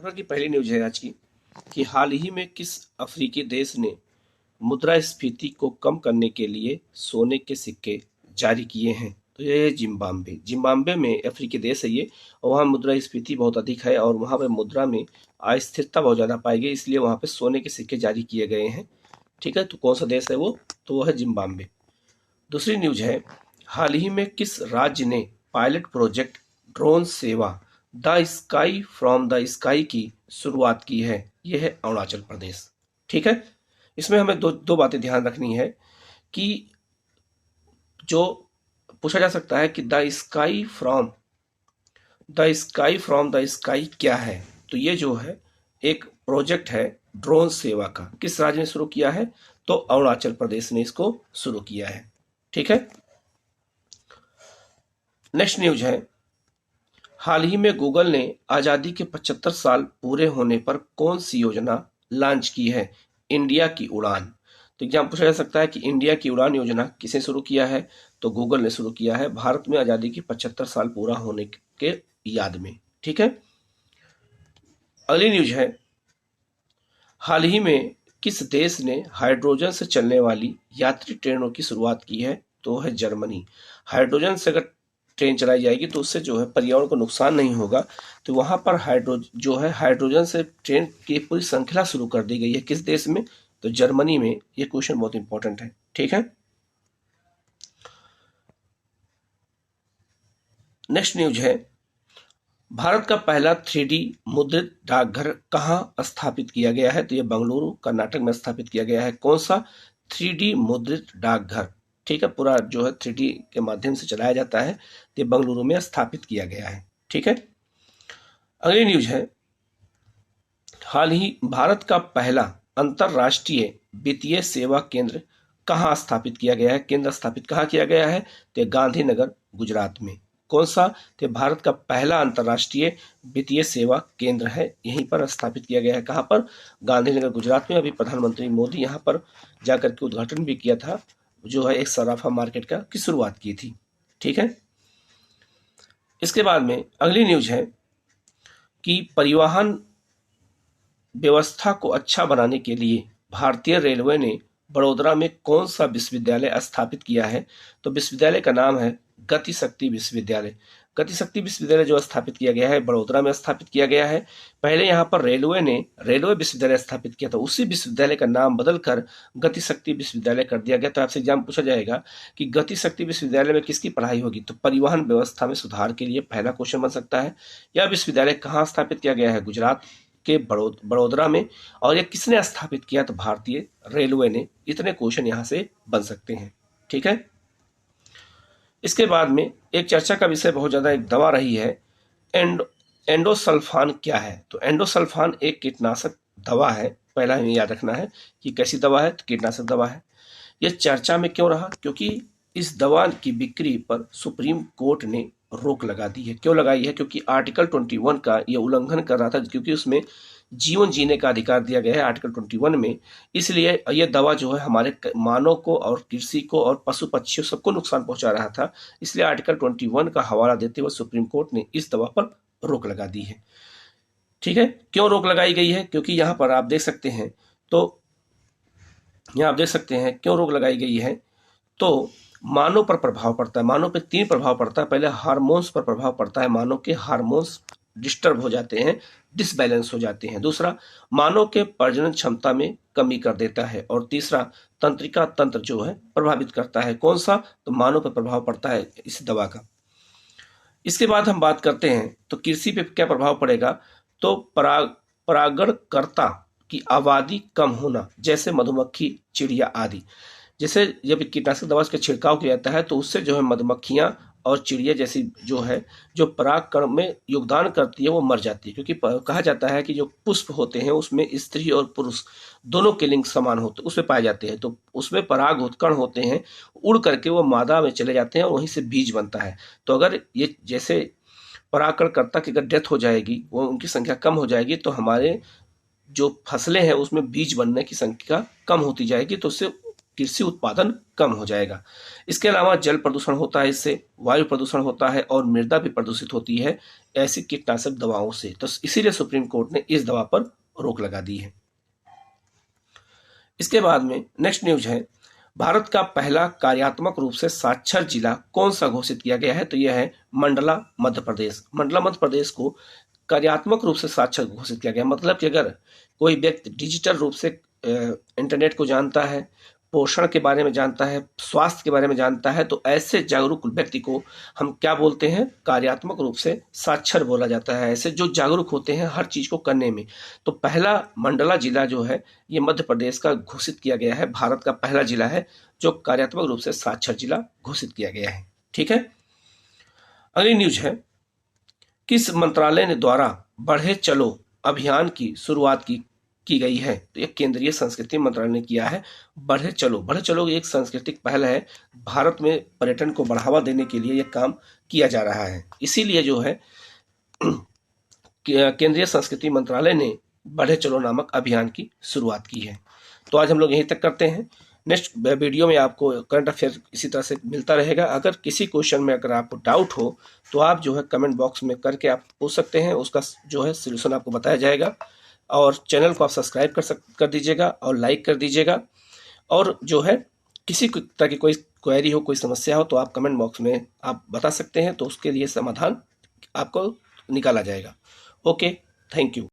खबर की पहली न्यूज है आज की कि हाल ही में किस अफ्रीकी देश ने मुद्रास्फीति को कम करने के लिए सोने के सिक्के जारी किए हैं। तो ये है जिम्बाब्वे। जिम्बाब्वे में अफ्रीकी देश है ये, और वहाँ मुद्रास्फीति बहुत अधिक है और वहाँ पे मुद्रा में अस्थिरता बहुत ज़्यादा पाई गई, इसलिए वहाँ पे सोने के सिक्के जारी किए गए हैं। ठीक है, तो कौन सा देश है वो? तो वो है जिम्बाब्वे। दूसरी न्यूज है, हाल ही में किस राज्य ने पायलट प्रोजेक्ट ड्रोन सेवा the sky from the sky की शुरुआत की है? यह है अरुणाचल प्रदेश। ठीक है, इसमें हमें दो बातें ध्यान रखनी है कि जो पूछा जा सकता है कि द स्काई क्या है। तो ये जो है एक प्रोजेक्ट है ड्रोन सेवा का, किस राज्य ने शुरू किया है? तो अरुणाचल प्रदेश ने इसको शुरू किया है। ठीक है, नेक्स्ट न्यूज है, हाल ही में गूगल ने आजादी के 75 साल पूरे होने पर कौन सी योजना लॉन्च की है? इंडिया की उड़ान। तो एग्जाम पूछा जा सकता है कि इंडिया की उड़ान योजना किसे शुरू किया है? तो गूगल ने शुरू किया है, भारत में आजादी की 75 साल पूरा होने के याद में। ठीक है, अगली न्यूज है, हाल ही में किस देश ने हाइड्रोजन से चलने वाली यात्री ट्रेनों की शुरुआत की है? तो है जर्मनी। हाइड्रोजन से अगर ट्रेन चलाई जाएगी तो उससे जो है पर्यावरण को नुकसान नहीं होगा। तो वहां पर हाइड्रोजन से ट्रेन की पूरी श्रृंखला शुरू कर दी गई है। किस देश में? तो जर्मनी में। ये क्वेश्चन बहुत इंपॉर्टेंट है। ठीक है, नेक्स्ट न्यूज है, भारत का पहला 3D मुद्रित डाकघर कहाँ स्थापित किया गया है? तो ये बेंगलुरु कर्नाटक में स्थापित किया गया है। कौन सा 3D मुद्रित डाकघर? ठीक है, पूरा जो है 3D के माध्यम से चलाया जाता है, तो ये बेंगलुरु में स्थापित किया गया है। ठीक है, अगली न्यूज है, हाल ही भारत का पहला अंतरराष्ट्रीय वित्तीय सेवा केंद्र कहाँ स्थापित किया गया है? केंद्र स्थापित कहाँ किया गया है? तो गांधीनगर गुजरात में। कौन सा? तो भारत का पहला अंतरराष्ट्रीय वित्तीय सेवा केंद्र है, यहीं पर स्थापित किया गया है। कहाँ पर? गांधीनगर गुजरात में। अभी प्रधानमंत्री मोदी यहाँ पर जाकर के उद्घाटन भी किया था, जो है एक सराफा मार्केट का की शुरुआत की थी। ठीक है, इसके बाद में अगली न्यूज है कि परिवहन व्यवस्था को अच्छा बनाने के लिए भारतीय रेलवे ने बड़ोदरा में कौन सा विश्वविद्यालय स्थापित किया है? तो विश्वविद्यालय का नाम है गति शक्ति विश्वविद्यालय। गति शक्ति विश्वविद्यालय जो स्थापित किया गया है बड़ोदरा में स्थापित किया गया है। पहले यहाँ पर रेलवे ने रेलवे विश्वविद्यालय स्थापित किया था, उसी विश्वविद्यालय का नाम बदलकर गति शक्ति विश्वविद्यालय कर दिया गया। तो आपसे एग्जाम पूछा जाएगा कि गति शक्ति विश्वविद्यालय में किसकी पढ़ाई होगी? तो परिवहन व्यवस्था में सुधार के लिए पहला क्वेश्चन बन सकता है। यह विश्वविद्यालय कहाँ स्थापित किया गया है? गुजरात के बड़ोदरा में। और ये किसने स्थापित किया? तो भारतीय रेलवे ने। इतने क्वेश्चन यहाँ से बन सकते हैं। ठीक है, इसके बाद में एक चर्चा का विषय बहुत ज्यादा एक दवा रही है, एंडोसल्फान क्या है? तो एंडोसल्फान एक कीटनाशक दवा है। पहला हमें याद रखना है कि कैसी दवा है? तो कीटनाशक दवा है। यह चर्चा में क्यों रहा? क्योंकि इस दवा की बिक्री पर सुप्रीम कोर्ट ने रोक लगा दी है। क्यों लगाई है? क्योंकि आर्टिकल 21 का यह उल्लंघन कर रहा था, क्योंकि उसमें जीवन जीने का अधिकार दिया गया है आर्टिकल 21 में। इसलिए यह दवा जो है हमारे मानव को और कृषि को और पशु पक्षियों सबको नुकसान पहुंचा रहा था। इसलिए आर्टिकल 21 का हवाला देते हुए सुप्रीम कोर्ट ने इस दवा पर रोक लगा दी है। ठीक है, क्यों रोक लगाई गई है? क्योंकि यहाँ पर आप देख सकते हैं, तो यहाँ आप देख सकते हैं क्यों रोक लगाई गई है। तो मानव पर प्रभाव पड़ता है। मानव पे 3 प्रभाव पड़ता है। पहले हार्मोन्स पर प्रभाव पड़ता है, मानव के हार्मोन्स डिस्टर्ब हो जाते हैं, डिसबैलेंस हो जाते हैं। दूसरा, मानव के प्रजनन क्षमता में कमी कर देता है। और तीसरा, तंत्रिका तंत्र जो है प्रभावित करता है। कौन सा? तो मानव पर प्रभाव पड़ता है इस दवा का। इसके बाद हम बात करते हैं तो कृषि पे क्या प्रभाव पड़ेगा? तो परागणकर्ता की आबादी कम होना, जैसे मधुमक्खी, चिड़िया आदि। जैसे जब कीटनाशक दवा का छिड़काव किया जाता है तो उससे जो है मधुमक्खियां और चिड़िया जैसी जो है जो परागकण में योगदान करती है वो मर जाती है। क्योंकि कहा जाता है कि जो पुष्प होते हैं उसमें स्त्री और पुरुष दोनों के लिंग समान होते उसमें पाए जाते हैं। तो उसमें पराग कण होते हैं, उड़ करके वो मादा में चले जाते हैं और वहीं से बीज बनता है। तो अगर ये जैसे परागणकर्ता की अगर डेथ हो जाएगी, वो उनकी संख्या कम हो जाएगी, तो हमारे जो फसलें हैं उसमें बीज बनने की संख्या कम होती जाएगी। तो उससे कृषि उत्पादन कम हो जाएगा। इसके अलावा जल प्रदूषण होता है, इससे वायु प्रदूषण होता है और मृदा भी प्रदूषित होती है ऐसी कीटनाशक दवाओं से। तो इसीलिए सुप्रीम कोर्ट ने इस दवा पर रोक लगा दी है। इसके बाद में नेक्स्ट न्यूज है, भारत का पहला कार्यात्मक रूप से साक्षर जिला कौन सा घोषित किया गया है? तो यह है मंडला मध्य प्रदेश। मंडला मध्य प्रदेश को कार्यात्मक रूप से साक्षर घोषित किया गया। मतलब कि अगर कोई व्यक्ति डिजिटल रूप से इंटरनेट को जानता है, पोषण के बारे में जानता है, स्वास्थ्य के बारे में जानता है, तो ऐसे जागरूक व्यक्ति को हम क्या बोलते हैं? कार्यात्मक रूप से साक्षर बोला जाता है। ऐसे जो जागरूक होते हैं हर चीज को करने में। तो पहला मंडला जिला जो है ये मध्य प्रदेश का घोषित किया गया है। भारत का पहला जिला है जो कार्यात्मक रूप से साक्षर जिला घोषित किया गया है। ठीक है। अगली न्यूज है, किस मंत्रालय ने द्वारा बढ़े चलो अभियान की शुरुआत की गई है? तो ये केंद्रीय संस्कृति मंत्रालय ने किया है। बढ़े चलो एक सांस्कृतिक पहल है। भारत में पर्यटन को बढ़ावा देने के लिए यह काम किया जा रहा है। इसीलिए जो है केंद्रीय संस्कृति मंत्रालय ने बढ़े चलो नामक अभियान की शुरुआत की है। तो आज हम लोग यहीं तक करते हैं। नेक्स्ट वीडियो में आपको करंट अफेयर इसी तरह से मिलता रहेगा। अगर किसी क्वेश्चन में अगर आपको डाउट हो तो आप जो है कमेंट बॉक्स में करके आप पूछ सकते हैं, उसका जो है सलूशन आपको बताया जाएगा। और चैनल को आप सब्सक्राइब कर दीजिएगा और लाइक कर दीजिएगा। और जो है किसी तरह की कोई क्वेरी हो, कोई समस्या हो तो आप कमेंट बॉक्स में आप बता सकते हैं, तो उसके लिए समाधान आपको निकाला जाएगा। Okay, thank you.